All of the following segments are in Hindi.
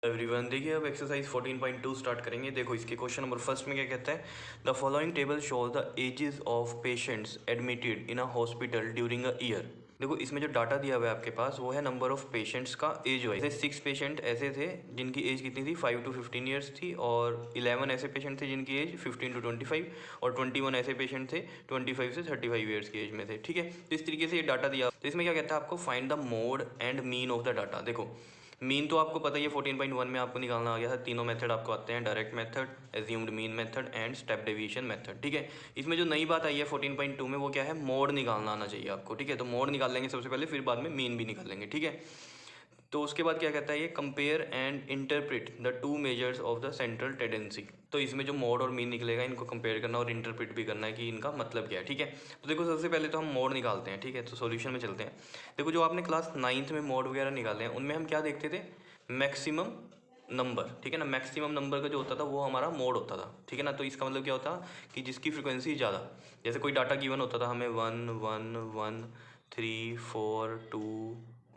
एवरीवन, देखिए अब एक्सरसाइज 14.2 स्टार्ट करेंगे। देखो इसके क्वेश्चन नंबर फर्स्ट में क्या कहता है, the following table shows the ages of patients admitted in a hospital during a year. देखो इसमें जो डाटा दिया हुआ है आपके पास वो है नंबर ऑफ पेशेंट्स का एज वाइज। जैसे 6 पेशेंट ऐसे थे जिनकी एज कितनी थी, 5 to 15 ईयर्स थी, और 11 ऐसे पेशेंट थे जिनकी एज 15 to 25, और 21 ऐसे पेशेंट थे 25 से 35 ईयर्स की एज में थे। ठीक है, तो इस तरीके से ये डाटा दिया। तो इसमें क्या कहता है, आपको find the mode and mean of the data. देखो मीन तो आपको पता ही है, 14.1 में आपको निकालना आ गया था। तीनों मेथड आपको आते हैं, direct method, assumed mean method and step deviation method. ठीक है, इसमें जो नई बात आई है 14.2 में वो क्या है, मोड निकालना आना चाहिए आपको। ठीक है, तो मोड निकाल लेंगे सबसे पहले, फिर बाद में मीन भी निकालेंगे। ठीक है, तो उसके बाद क्या कहता है ये, compare and interpret the two measures of the central tendency. तो इसमें जो मोड और मीन निकलेगा इनको कंपेयर करना और इंटरप्रिट भी करना है कि इनका मतलब क्या है। ठीक है, तो देखो सबसे पहले तो हम मोड निकालते हैं। ठीक है, तो सॉल्यूशन में चलते हैं। देखो जो आपने क्लास 9th में मोड वगैरह निकाले हैं उनमें हम क्या देखते थे, मैक्सिमम नंबर। ठीक है ना, मैक्सिमम नंबर का जो होता था वो हमारा मोड होता था। ठीक है ना, तो इसका मतलब क्या होता कि जिसकी फ्रिक्वेंसी ज़्यादा, जैसे कोई डाटा गिवन होता था हमें 1 1 1 3 4 2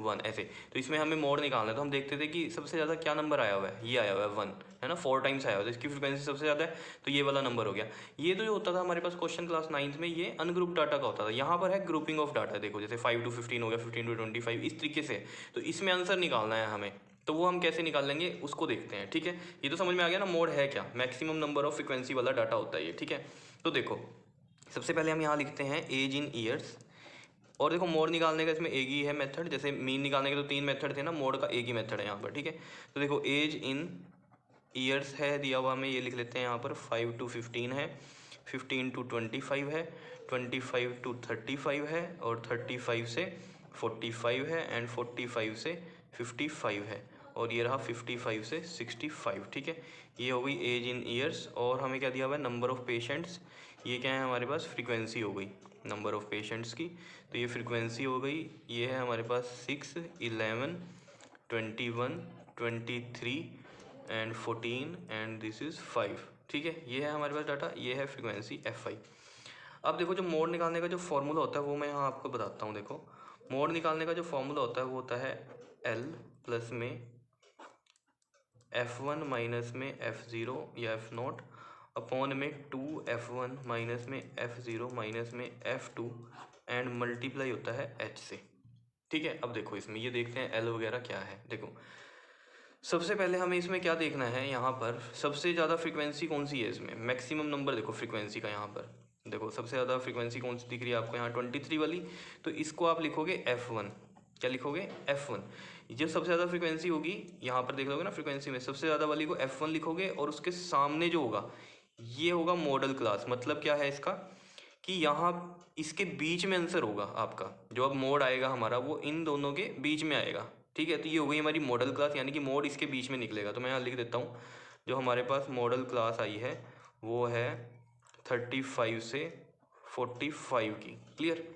1 ऐसे, तो इसमें हमें मोड निकालना है। तो हम देखते थे कि सबसे ज़्यादा क्या नंबर आया हुआ है, ये आया हुआ है 1, है ना, 4 टाइम्स आया हुआ है, तो इसकी फ्रिक्वेंसी सबसे ज़्यादा है, तो ये वाला नंबर हो गया। ये तो जो होता था हमारे पास क्वेश्चन क्लास 9th में, ये अनग्रुप डाटा का होता था। यहाँ पर है ग्रुपिंग ऑफ डाटा। देखो जैसे 5 to 15 हो गया, 15 to 25, इस तरीके से। तो इसमें आंसर निकालना है हमें, तो वो हम कैसे निकाल लेंगे उसको देखते हैं। ठीक है, ये तो समझ में आ गया ना, मोड है क्या, मैक्सिमम नंबर ऑफ फ्रिक्वेंसी वाला डाटा होता है ये। ठीक है, तो देखो सबसे पहले हम यहाँ लिखते हैं एज इन ईयर्स, और देखो मोड निकालने का इसमें एक ही है मेथड, जैसे मीन निकालने के तो 3 मेथड थे ना, मोड का एक ही मेथड है यहाँ पर। ठीक है, तो देखो एज इन ईयर्स है दिया हुआ हमें, ये लिख लेते हैं यहाँ पर 5 to 15 है, 15 to 25 है, 25 to 35 है, और 35 से 45 है, एंड 45 से 55 है, और ये रहा 55 से 65। ठीक है, ये हो गई एज इन ईयर्स। और हमें क्या दिया हुआ है, नंबर ऑफ पेशेंट्स, ये क्या है हमारे पास, फ्रीक्वेंसी हो गई नंबर ऑफ पेशेंट्स की, तो ये फ्रीक्वेंसी हो गई। ये है हमारे पास 6 11 21 23 एंड 14 एंड दिस इज़ 5। ठीक है, ये है हमारे पास डाटा, ये है फ्रीक्वेंसी Fi। अब देखो जो मोड निकालने का जो फॉर्मूला होता है वो मैं यहाँ आपको बताता हूँ। देखो मोड निकालने का जो फॉर्मूला होता है वो होता है L प्लस में F1 माइनस में F0 या F0 अपॉन में 2F1 माइनस में F0 माइनस में F2 एंड मल्टीप्लाई होता है H से। ठीक है, अब देखो इसमें ये देखते हैं L वगैरह क्या है। देखो सबसे पहले हमें इसमें क्या देखना है, यहाँ पर सबसे ज़्यादा फ्रीक्वेंसी कौन सी है इसमें, मैक्सिमम नंबर देखो फ्रीक्वेंसी का। यहाँ पर देखो सबसे ज़्यादा फ्रीक्वेंसी कौन सी दिख रही है आपको, यहाँ 23 वाली, तो इसको आप लिखोगे F1। क्या लिखोगे, F1। जो सबसे ज़्यादा फ्रीक्वेंसी होगी यहाँ पर देख लोगे ना, फ्रीक्वेंसी में सबसे ज़्यादा वाली को F1 लिखोगे, और उसके सामने जो होगा ये होगा मॉडल क्लास। मतलब क्या है इसका, कि यहाँ इसके बीच में आंसर होगा आपका, जो अब मोड आएगा हमारा वो इन दोनों के बीच में आएगा। ठीक है, तो ये हो गई हमारी मॉडल क्लास, यानी कि मोड इसके बीच में निकलेगा। तो मैं यहाँ लिख देता हूँ, जो हमारे पास मॉडल क्लास आई है वो है 35 से 45 की। क्लियर।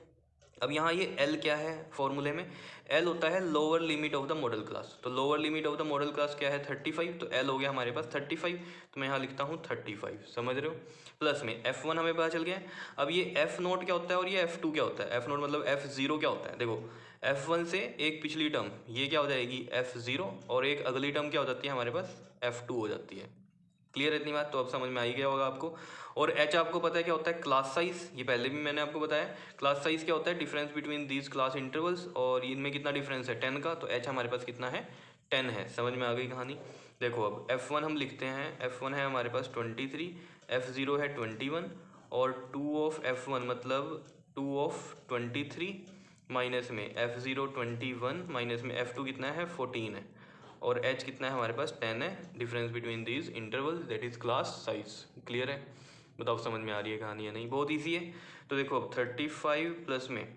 अब यहाँ ये L क्या है फॉर्मूले में, L होता है lower limit of the modal class. तो lower limit of the modal class क्या है, 35, तो L हो गया हमारे पास 35, तो मैं यहाँ लिखता हूँ 35। समझ रहे हो, प्लस में F1 हमें पता चल गया है। अब ये F0 क्या होता है और ये F2 क्या होता है, F0 मतलब F0 क्या होता है। देखो F1 से एक पिछली टर्म ये क्या हो जाएगी F0, और एक अगली टर्म क्या हो जाती है हमारे पास F2 हो जाती है। क्लियर है इतनी बात, तो अब समझ में आ ही गया होगा आपको। और H आपको पता है क्या होता है, क्लास साइज, ये पहले भी मैंने आपको बताया। क्लास साइज क्या होता है, difference between these class intervals, और इनमें कितना डिफरेंस है 10 का, तो H हमारे पास कितना है 10 है। समझ में आ गई कहानी। देखो अब F1 हम लिखते हैं, F1 है हमारे पास 23, F0 है 21, और 2 ऑफ F1 मतलब 2 ऑफ 23 माइनस में F0 21 माइनस में F2 कितना है 14 है, और H कितना है हमारे पास 10 है। Difference between these interval that is class size. Clear है, बताओ समझ में आ रही है कहानी या नहीं, बहुत ईजी है। तो देखो अब 35 प्लस में,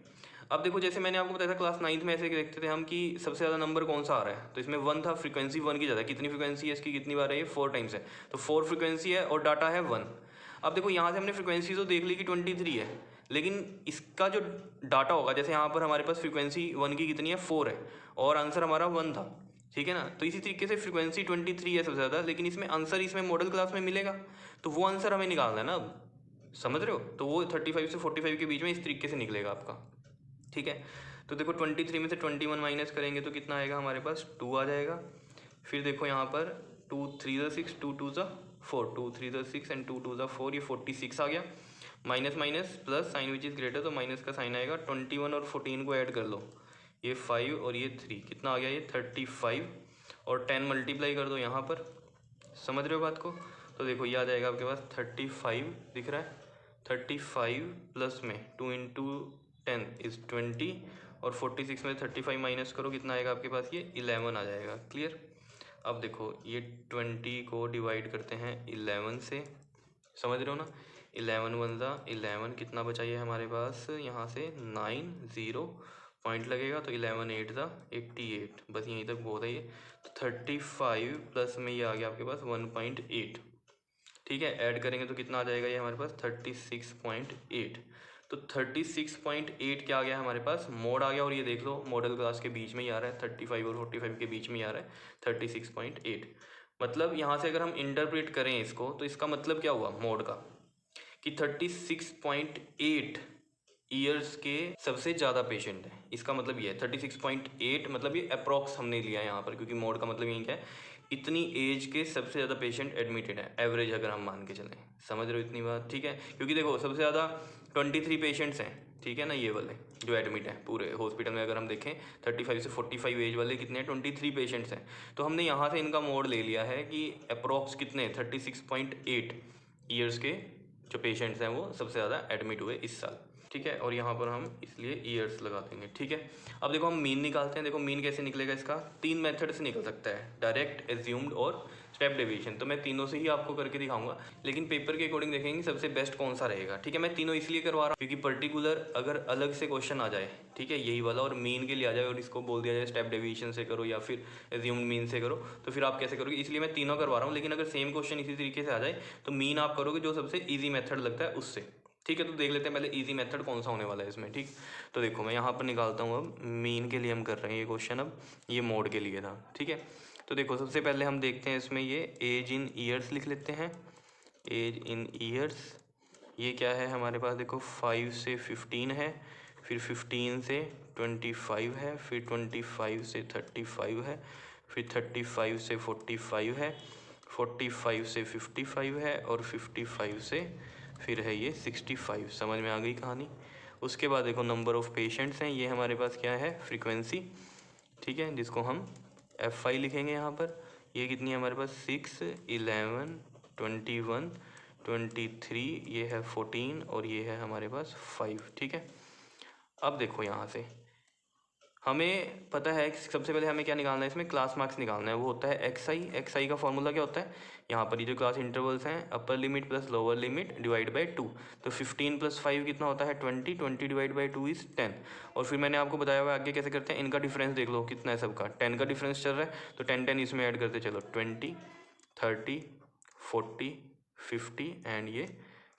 अब देखो जैसे मैंने आपको बताया था क्लास 9th में ऐसे देखते थे हम कि सबसे ज़्यादा नंबर कौन सा आ रहा है, तो इसमें 1 था, फ्रीक्वेंसी 1 की ज़्यादा। कितनी फ्रीक्वेंसी है इसकी, कितनी बार है ये 4 टाइम्स है, तो 4 फ्रीक्वेंसी है और डाटा है 1। अब देखो यहाँ से हमने फ्रीक्वेंसी तो देख ली कि 23 है, लेकिन इसका जो डाटा होगा, जैसे यहाँ पर हमारे पास फ्रीक्वेंसी 1 की कितनी है 4 है, और आंसर हमारा 1 था। ठीक है ना, तो इसी तरीके से फ्रीक्वेंसी 23 है सबसे ज़्यादा, लेकिन इसमें आंसर इसमें मॉडल क्लास में मिलेगा, तो वो आंसर हमें निकालना है ना। अब समझ रहे हो, तो वो 35 से 45 के बीच में इस तरीके से निकलेगा आपका। ठीक है, तो देखो 23 में से 21 माइनस करेंगे तो कितना आएगा हमारे पास 2 आ जाएगा, फिर देखो यहाँ पर 2 3 ज़ा 6, 2 2 ज़ा 4, 2 3 ज़ा 6 एंड 2 2 ज़ा 4, ये 46 आ गया। Minus minus plus sign which is greater, तो माइनस का साइन आएगा। 21 और 14 को ऐड कर लो, ये 5 और ये 3, कितना आ गया ये 35, और 10 मल्टीप्लाई कर दो यहाँ पर। समझ रहे हो बात को? तो देखो ये आ जाएगा आपके पास 35 दिख रहा है, 35 प्लस में 2 इंटू 10 इज़ 20, और 46 में 35 माइनस करो, कितना आएगा आपके पास ये 11 आ जाएगा। क्लियर? अब देखो ये 20 को डिवाइड करते हैं 11 से, समझ रहे हो ना? 11 1 ज़ा 11, कितना बचा ये हमारे पास यहाँ से 9, 0 पॉइंट लगेगा, तो 11 8 ज़ा 88, बस यहीं तक बहुत है ये। तो 35 प्लस में ये आ गया आपके पास 1.8, ठीक है। ऐड करेंगे तो कितना आ जाएगा ये हमारे पास 36.8। तो 36.8 क्या आ गया हमारे पास, मोड आ गया। और ये देख लो मॉडल क्लास के बीच में ही आ रहा है, 35 और 45 के बीच में ही आ रहा है 36.8। मतलब यहाँ से अगर हम इंटरप्रेट करें इसको, तो इसका मतलब क्या हुआ मोड का, कि 36.8 ईयर्स के सबसे ज़्यादा पेशेंट है। इसका मतलब ये है 36.8, मतलब ये अप्रॉक्स हमने लिया है यहाँ पर, क्योंकि मोड का मतलब यही क्या है, इतनी एज के सबसे ज़्यादा पेशेंट एडमिटेड है, एवरेज अगर हम मान के चलें। समझ रहे हो इतनी बात? ठीक है, क्योंकि देखो सबसे ज़्यादा 23 पेशेंट्स हैं, ठीक है ना, ये वाले जो एडमिट हैं पूरे हॉस्पिटल में। अगर हम देखें 35 से 45 एज वाले कितने हैं, 23 पेशेंट्स हैं। तो हमने यहाँ से इनका मोड ले लिया है कि अप्रॉक्स कितने 36.8 ईयर्स के जो पेशेंट्स हैं वो सबसे ज़्यादा एडमिट हुए इस साल, ठीक है। और यहाँ पर हम इसलिए ईयर्स लगा देंगे, ठीक है। अब देखो हम मीन निकालते हैं। देखो मीन कैसे निकलेगा इसका, 3 मेथड से निकल सकता है, डायरेक्ट, एज्यूम्ड और स्टेप डेविएशन। तो मैं तीनों से ही आपको करके दिखाऊंगा, लेकिन पेपर के अकॉर्डिंग देखेंगे सबसे बेस्ट कौन सा रहेगा, ठीक है। मैं तीनों इसलिए करवा रहा हूँ क्योंकि पर्टिकुलर अगर अलग से क्वेश्चन आ जाए, ठीक है, यही वाला, और मीन के लिए आ जाए और इसको बोल दिया जाए स्टेप डेविएशन से करो या फिर एज्यूम्ड मीन से करो, तो फिर आप कैसे करोगे। इसलिए मैं तीनों करवा रहा हूँ। लेकिन अगर सेम क्वेश्चन इसी तरीके से आ जाए तो मीन आप करोगे जो सबसे ईजी मेथड लगता है उससे, ठीक है। तो देख लेते हैं पहले इजी मेथड कौन सा होने वाला है इसमें, ठीक। तो देखो मैं यहाँ पर निकालता हूँ, अब मीन के लिए हम कर रहे हैं ये क्वेश्चन, अब ये मोड के लिए था, ठीक है। तो देखो सबसे पहले हम देखते हैं इसमें ये एज इन ईयर्स लिख लेते हैं, एज इन ईयर्स। ये क्या है हमारे पास, देखो 5 से 15 है, फिर 15 से 25 है, फिर 25 से 35 है, फिर 35 से 45 है, 45 से 55 है, और 55 से फिर है ये 65। समझ में आ गई कहानी। उसके बाद देखो नंबर ऑफ़ पेशेंट्स हैं, ये हमारे पास क्या है, फ्रीक्वेंसी, ठीक है, जिसको हम F5 लिखेंगे यहाँ पर। ये कितनी है हमारे पास 6, 11, 21, 23, ये है 14, और ये है हमारे पास 5, ठीक है। अब देखो यहाँ से हमें पता है कि सबसे पहले हमें क्या निकालना है, इसमें क्लास मार्क्स निकालना है। वो होता है एक्स आई का फॉर्मूला क्या होता है, यहाँ पर ये जो क्लास इंटरवल्स हैं, upper limit plus lower limit divide by 2। तो 15 + 5 कितना होता है 20, 20 डिवाइड बाई 2 इज़ 10। और फिर मैंने आपको बताया हुआ आगे कैसे करते हैं, इनका डिफरेंस देख लो कितना है सबका, 10 का डिफरेंस चल रहा है, तो 10 10 इसमें ऐड करते चलो, 20, 30, 40, 50 एंड ये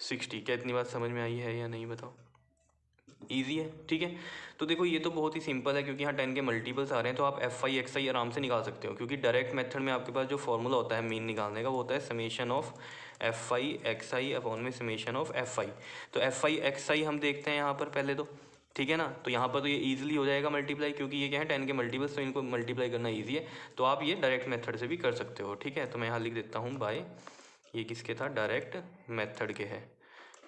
60। क्या इतनी बात समझ में आई है या नहीं, बताओ। ईजी है, ठीक है। तो देखो ये तो बहुत ही सिंपल है, क्योंकि यहाँ 10 के मल्टीपल्स आ रहे हैं, तो आप F5 XI आराम से निकाल सकते हो, क्योंकि डायरेक्ट मेथड में आपके पास जो फॉर्मूला होता है मीन निकालने का, वो होता है summation of F5 XI upon में समेशन ऑफ F5। तो F5 XI हम देखते हैं यहाँ पर पहले तो, ठीक है ना। तो यहाँ पर तो ये ईजिली हो जाएगा मल्टीप्लाई, क्योंकि ये क्या है 10 के मल्टीपल्स, तो इनको मल्टीप्लाई करना ईजी है। तो आप ये डायरेक्ट मेथड से भी कर सकते हो, ठीक है। तो मैं यहाँ लिख देता हूँ बाय, ये किसके था, डायरेक्ट मेथड के है,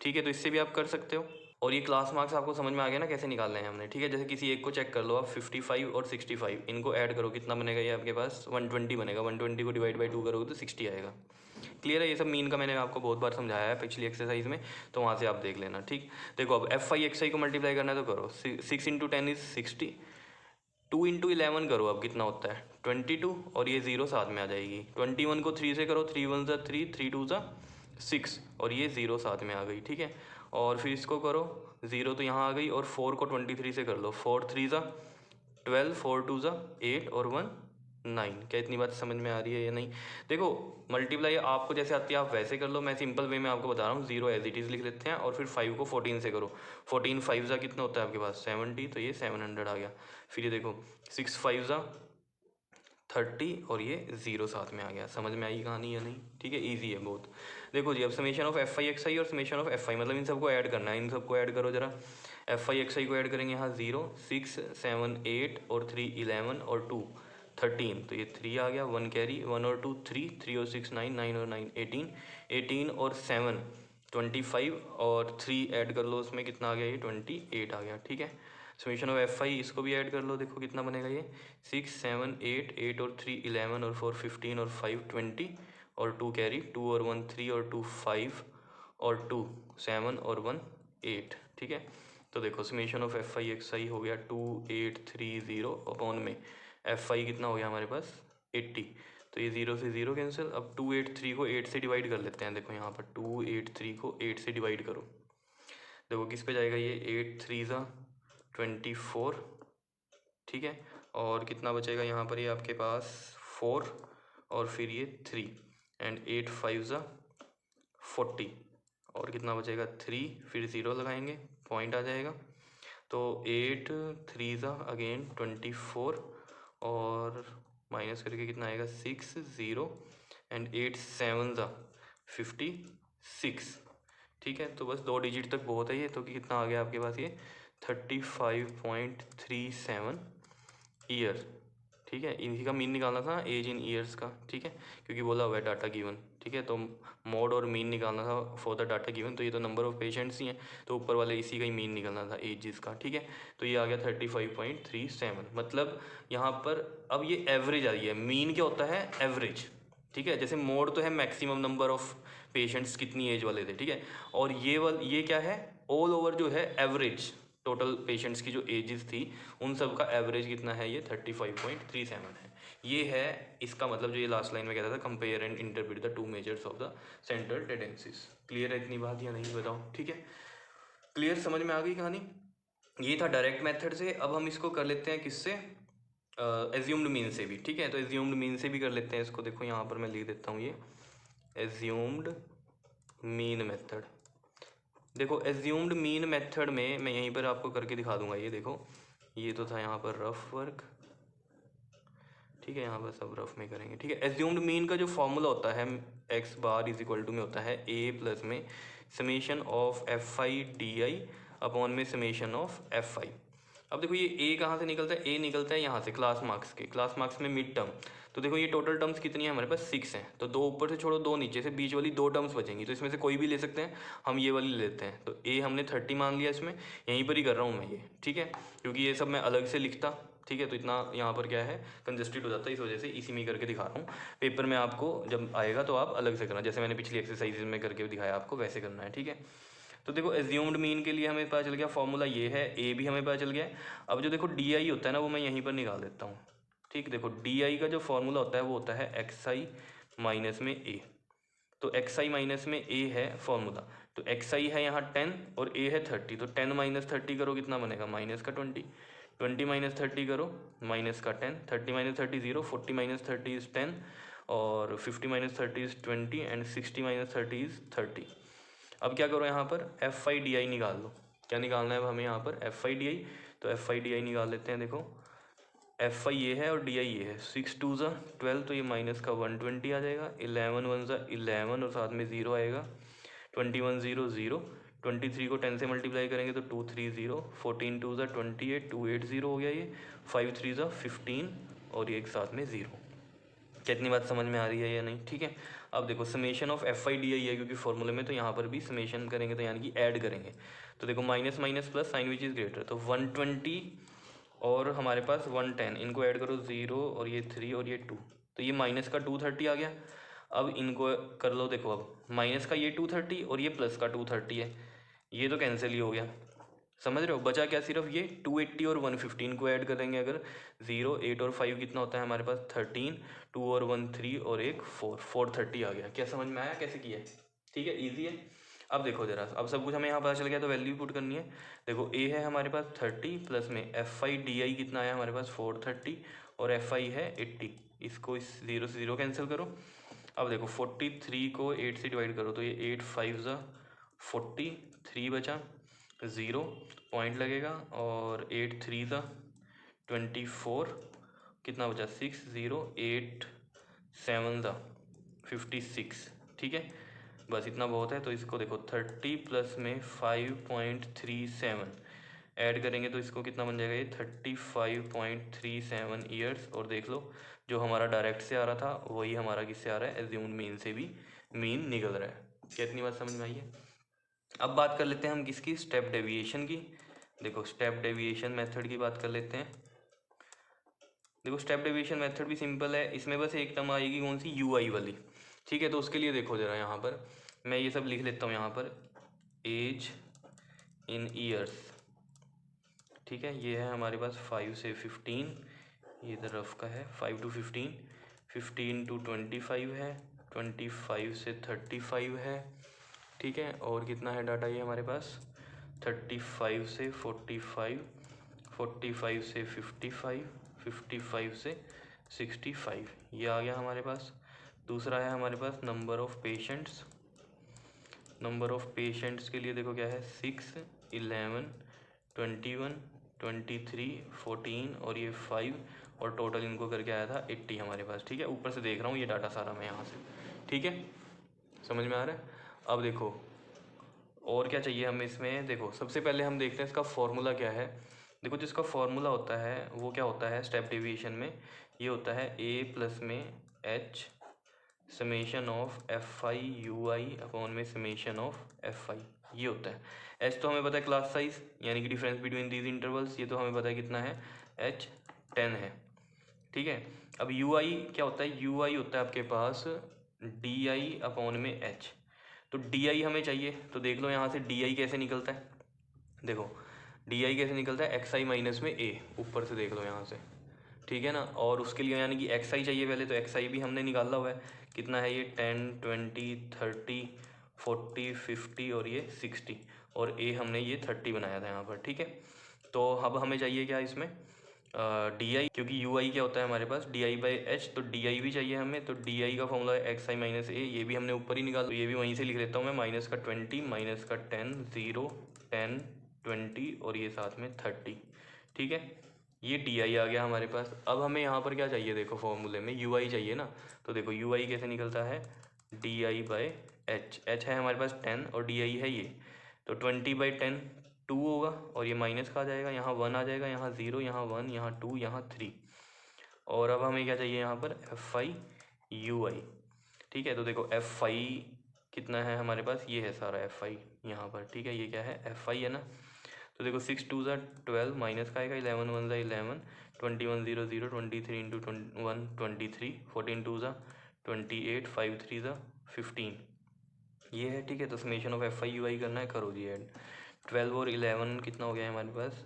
ठीक है। तो इससे भी आप कर सकते हो। और ये क्लास मार्क्स आपको समझ में आ गया ना कैसे निकालने हैं हमने, ठीक है। जैसे किसी एक को चेक कर लो आप, 55 और 65 इनको ऐड करो, कितना बनेगा ये आपके पास 120 बनेगा। 120 को डिवाइड बाई 2 करोगे तो 60 आएगा। क्लियर है, ये सब मीन का मैंने आपको बहुत बार समझाया है पिछली एक्सरसाइज में, तो वहाँ से आप देख लेना, ठीक। देखो अब F5 XI को मल्टीप्लाई करना है तो करो, 6 इंटू 10 इज़ 60, 2 इंटू 11 करो, अब कितना होता है 22, और ये 0 साथ में आ जाएगी। 21 को 3 से करो, 3 1 ज़ा 3, 3 2 ज़ा 6, और ये 0 साथ में आ गई, ठीक है। और फिर इसको करो, 0 तो यहाँ आ गई, और 4 को 23 से कर लो, 4 3 ज़ा 12, 4 2 ज़ा 8, और 1 9। क्या इतनी बात समझ में आ रही है या नहीं। देखो मल्टीप्लाई आपको जैसे आती है आप वैसे कर लो, मैं सिंपल वे में आपको बता रहा हूँ। 0 एज इट इज़ लिख लेते हैं, और फिर 5 को 14 से करो, 14 5 ज़ा कितना होता है आपके पास 70, तो ये 700 आ गया। फिर ये देखो 6 5 ज़ा 30, और ये 0 साथ में आ गया। समझ में आई कहानी या नहीं, ठीक है, ईजी है बहुत। देखो जी अब समेशन ऑफ F5 XI और समेशन ऑफ F5, मतलब इन सबको ऐड करना है, इन सबको ऐड करो जरा। F5 XI को ऐड करेंगे यहाँ 0 6 7 8 और 3 11 और 2 13, तो ये 3 आ गया, 1 कैरी, 1 और 2 3, 3 और 6 9, 9 और 9 18, 18 और 7 25 और 3 ऐड कर लो, उसमें कितना आ गया, ये 28 आ गया। ठीक है, समीशन ऑफ एफ आई इसको भी ऐड कर लो, देखो कितना बनेगा ये 6 7 8, 8 और 3 11 और 4 15 और 5 20 और 2 कैरी, 2 और 1 3 और 2 5 और 2 7 और 1 8। ठीक है, तो देखो summation of F I X I हो गया 2830 अपॉन में एफ आई कितना हो गया हमारे पास 80, तो ये 0 से 0 कैंसिल। अब 283 को 8 से डिवाइड कर लेते हैं, देखो यहाँ पर 283 को 8 से डिवाइड करो, देखो किस पे जाएगा ये 8 3 ज़ा 24। ठीक है, और कितना बचेगा यहाँ पर ये आपके पास 4 और फिर ये 3 एंड 8 5 ज़ा 40 और कितना बचेगा 3, फिर 0 लगाएंगे, पॉइंट आ जाएगा। तो 8 3 ज़ा अगेन 24 और माइनस करके कितना आएगा 6 0 एंड 8 7 ज़ा 56। ठीक है, तो बस 2 डिजिट तक बहुत है ये, तो कि कितना आ गया आपके पास ये 35.37 ईयर। ठीक है, इन्हीं का मीन निकालना था एज इन ईयर्स का। ठीक है, क्योंकि बोला हुआ है डाटा गिवन। ठीक है, तो मोड और मीन निकालना था फॉर द डाटा गिवन, तो ये तो नंबर ऑफ पेशेंट्स ही हैं, तो ऊपर वाले इसी का ही मीन निकालना था एजेस का। ठीक है, तो ये आ गया 35.37, मतलब यहाँ पर अब ये एवरेज आ रही है। मीन क्या होता है, एवरेज। ठीक है, जैसे मोड तो है मैक्सिमम नंबर ऑफ पेशेंट्स कितनी एज वाले थे। ठीक है, और ये क्या है, ऑल ओवर जो है एवरेज टोटल पेशेंट्स की जो एजेस थी उन सब का एवरेज कितना है, ये 35.37 है। ये है इसका मतलब, जो ये लास्ट लाइन में कहता था compare and interpret the two measures of the central tendencies. Clear है इतनी बात या नहीं, बताओ। ठीक है, क्लियर, समझ में आ गई कहानी। ये था डायरेक्ट मेथड से। अब हम इसको कर लेते हैं किससे, एज्यूम्ड मीन से भी। ठीक है, तो एज्यूम्ड मीन से भी कर लेते हैं इसको। देखो यहाँ पर मैं लिख देता हूँ ये एज्यूम्ड मीन मेथड। देखो एज्यूम्ड मीन मेथड में मैं यहीं पर आपको करके दिखा दूंगा। ये देखो, ये तो था यहाँ पर रफ वर्क। ठीक है, यहाँ पर सब रफ में करेंगे। ठीक है, एज्यूम्ड मीन का जो फॉर्मूला होता है X bar is equal to में होता है ए प्लस में summation of F I D I upon में समेशन ऑफ एफ आई। अब देखो ये ए कहाँ से निकलता है, ए निकलता है यहाँ से क्लास मार्क्स के, क्लास मार्क्स में मिड टर्म। तो देखो ये टोटल टर्म्स कितनी है हमारे पास 6 हैं, तो 2 ऊपर से छोड़ो 2 नीचे से, बीच वाली 2 टर्म्स बचेंगी, तो इसमें से कोई भी ले सकते हैं, हम ये वाली ले लेते हैं। तो ए हमने 30 मान लिया, इसमें यहीं पर ही कर रहा हूँ मैं ये। ठीक है, क्योंकि ये सब मैं अलग से लिखता, ठीक है, तो इतना यहाँ पर क्या है कंजस्टेड हो जाता है, इस वजह से इसी में करके दिखा रहा हूँ। पेपर में आपको जब आएगा तो आप अलग से करना, जैसे मैंने पिछली एक्सरसाइज में करके दिखाया आपको वैसे करना है। ठीक है, तो देखो एज्यूम्ड मीन के लिए हमें पता चल गया फॉर्मूला ये है, ए भी हमें पता चल गया। अब जो देखो डी आई होता है ना, वो मैं यहीं पर निकाल देता हूँ। ठीक, देखो डी आई का जो फॉर्मूला होता है वो होता है एक्स आई माइनस में ए। तो एक्स आई माइनस में ए है फॉर्मूला, तो एक्स आई है यहाँ 10 और ए है 30, तो 10 माइनस 30 करो कितना बनेगा माइनस का 20, 20 माइनस 30 करो माइनस का 10, 30 माइनस 30 0, 40 माइनस 30 इज़ 10 और 50 minus 30 is 20 and 60 minus 30 is 30। अब क्या करो यहाँ पर एफ आई डी आई निकाल लो। क्या निकालना है अब हमें यहाँ पर एफ आई डी आई, तो एफ आई डी आई निकाल लेते हैं। देखो एफ आई ये है और डी आई ये है, 6 2 ज़ा 12, तो ये माइनस का 120 आ जाएगा, 11 1 ज़ा 11 और साथ में 0 आएगा, 21 0 0, 23 को 10 से मल्टीप्लाई करेंगे तो 2 3 0, 14 2 ज़ा 28, 2 8 0 हो गया ये, 5 3 ज़ा 15 और ये एक साथ में 0। कितनी बात समझ में आ रही है या नहीं। ठीक है, अब देखो summation of F I D आई है क्योंकि फॉर्मूले में, तो यहाँ पर भी समेशन करेंगे तो यानी कि ऐड करेंगे। तो देखो minus minus plus sign which is greater, तो 120 और हमारे पास 110, इनको ऐड करो 0 और ये 3 और ये 2, तो ये माइनस का 230 आ गया। अब इनको कर लो, देखो अब माइनस का ये 230 और ये प्लस का 230 है, ये तो कैंसिल ही हो गया। समझ रहे हो, बचा क्या सिर्फ ये 280 और 115 को ऐड करेंगे अगर, 0 8 और 5 कितना होता है हमारे पास 13, 2 और 1 3 और एक 4, 430 आ गया। क्या समझ में आया कैसे किया है। ठीक है, ईजी है। अब देखो जरा, अब सब कुछ हमें यहाँ पता चल गया, तो वैल्यू पुट करनी है। देखो ए है हमारे पास 30 प्लस में एफ आई डी आई कितना आया हमारे पास 430 और एफ आई है 80, इसको इस 0 से 0 कैंसिल करो। अब देखो 43 को 8 से डिवाइड करो, तो ये 8 5 ज़ा 40, 3 बचा 0 पॉइंट लगेगा और 8 3 ज़ा 24, कितना बचा 6 0, 8 7 ज़ा 56। ठीक है, बस इतना बहुत है। तो इसको देखो 30 प्लस में 5.37 ऐड करेंगे तो इसको कितना बन जाएगा, ये 35.37 ईयर्स। और देख लो जो हमारा डायरेक्ट से आ रहा था वही हमारा किससे आ रहा है, एज्यूम्ड मीन से भी मीन निकल रहा है। कितनी बात समझ में आई है। अब बात कर लेते हैं हम किसकी, स्टेप डेविएशन की। देखो स्टेप डेविएशन मेथड की बात कर लेते हैं। देखो स्टेप डेविएशन मेथड भी सिंपल है, इसमें बस एक टर्म आएगी कौन सी, यू आई वाली, ठीक है। तो उसके लिए देखो जरा यहाँ पर मैं ये सब लिख लेता हूँ यहाँ पर, एज इन ईयर्स, ठीक है। ये है हमारे पास 5 से 15, ये इधर रफ का है, 5 to 15, 15 to 25 है, 25 से 35 है, ठीक है। और कितना है डाटा ये हमारे पास, 35 से 45, 45 से 55, 55 से 65, ये आ गया हमारे पास। दूसरा है हमारे पास number of patients. Number of patients के लिए देखो क्या है, 6, 11, 21, 23, 14 और ये 5, और टोटल इनको करके आया था 80 हमारे पास, ठीक है। ऊपर से देख रहा हूँ ये डाटा सारा मैं यहाँ से, ठीक है, समझ में आ रहा है। अब देखो और क्या चाहिए हमें इसमें, देखो सबसे पहले हम देखते हैं इसका फॉर्मूला क्या है। देखो जिसका फॉर्मूला होता है वो क्या होता है स्टेप डेविएशन में, ये होता है ए प्लस में H summation of F I U I upon में समेशन ऑफ एफ आई, ये होता है। एच तो हमें पता है क्लास साइज यानी कि डिफरेंस बिटवीन दीज इंटरवल्स, ये तो हमें पता है कितना है, एच 10 है, ठीक है। अब यू आई क्या होता है, यू आई होता है आपके पास डी आई अपॉन में एच। तो डी आई हमें चाहिए, तो देख लो यहाँ से डी आई कैसे निकलता है, देखो डी आई कैसे निकलता है, एक्स आई माइनस में ए, ऊपर से देख लो यहाँ से, ठीक है ना। और उसके लिए यानी कि एक्स आई चाहिए पहले, तो एक्स आई भी हमने निकाला हुआ है, कितना है ये 10, 20, 30, 40, 50 और ये 60, और ए हमने ये 30 बनाया था यहाँ पर, ठीक है। तो अब हमें चाहिए क्या इसमें, डी आई, क्योंकि यू आई क्या होता है हमारे पास डी आई बाई एच, तो डी आई भी चाहिए हमें। तो डी आई का फॉर्मूला है एक्स आई माइनस ए, ये भी हमने ऊपर ही निकाला, तो ये भी वहीं से लिख लेता हूँ मैं, माइनस का 20, माइनस का 10, 0, 10, 20 और ये साथ में 30, ठीक है। ये डी आई आ गया हमारे पास। अब हमें यहाँ पर क्या चाहिए, देखो फॉर्मूले में यू आई चाहिए ना, तो देखो यू आई कैसे निकलता है, D I by H, H है हमारे पास 10 और डी आई है ये, तो 20/10 2 होगा, और ये माइनस का आ जाएगा, यहाँ 1 आ जाएगा, यहाँ 0, यहाँ 1, यहाँ 2, यहाँ 3। और अब हमें क्या चाहिए यहाँ पर, एफ आई यू आई, ठीक है। तो देखो एफ आई कितना है हमारे पास, ये है सारा एफ आई यहाँ पर, ठीक है। ये क्या है, एफ आई है ना। तो देखो 6 2 12, माइनस का आएगा, 11 1 11, 21 0 0, 23 इंटू 1 23, 14 2 28, 5 3 15, ये है, ठीक है। तो summation of F I U I करना है, करो जी ऐड। 12 और 11 कितना हो गया है हमारे पास,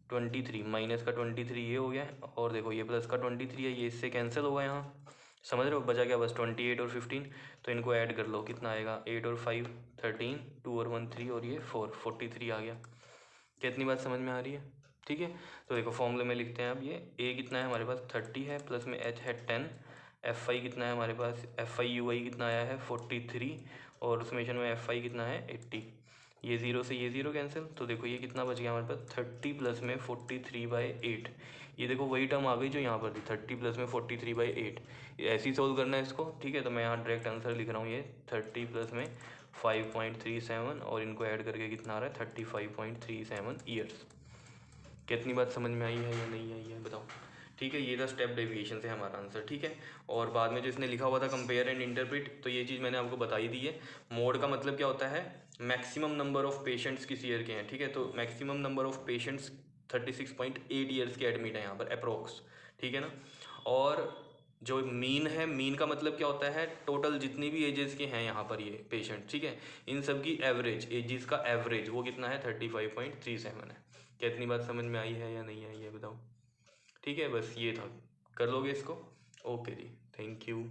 23, माइनस का 23 ये हो गया, और देखो ये प्लस का 23 है, ये इससे कैंसिल होगा यहाँ, समझ रहे हो, बचा क्या बस 28 और 15, तो इनको ऐड कर लो, कितना आएगा 8 और 5 13, 2 और 1 3 और ये 4 43 आ गया। कितनी बात समझ में आ रही है, ठीक है। तो देखो फॉर्मूले में लिखते हैं अब, ये ए कितना है हमारे पास 30 है, प्लस में एच है 10, एफ आई कितना है हमारे पास, एफ आई यू आई कितना आया है 43, और समेशन में एफ आई कितना है 80, ये 0 से ये 0 कैंसिल, तो देखो ये कितना बच गया हमारे पास 30 प्लस में 43/8, ये देखो वही टर्म आ गई जो यहाँ पर थी, 30 प्लस में 43/8, ऐसे ही सोल्व करना है इसको, ठीक है। तो मैं यहाँ डायरेक्ट आंसर लिख रहा हूँ, ये 30 प्लस में 5.37 और इनको ऐड करके कितना आ रहा है 35.37 ईयर्स। कितनी बात समझ में आई है या नहीं आई है बताओ, ठीक है। ये था स्टेप डेविएशन से हमारा आंसर, ठीक है। और बाद में जो इसने लिखा हुआ था कंपेयर एंड इंटरप्रेट, तो ये चीज़ मैंने आपको बताई दी है। मोड का मतलब क्या होता है, मैक्सिमम नंबर ऑफ पेशेंट्स किस ईयर के हैं, ठीक है। तो maximum number of patients 36.8 years के एडमिट है यहाँ पर अप्रोक्स, ठीक है ना। और जो मीन है, मीन का मतलब क्या होता है, टोटल जितनी भी एजेस के हैं यहाँ पर ये पेशेंट, ठीक है, इन सब की एवरेज एजेस का एवरेज वो कितना है 35.37 है। कितनी बात समझ में आई है या नहीं आई है बताओ, ठीक है। बस ये था, कर लोगे इसको, ओके जी, थैंक यू।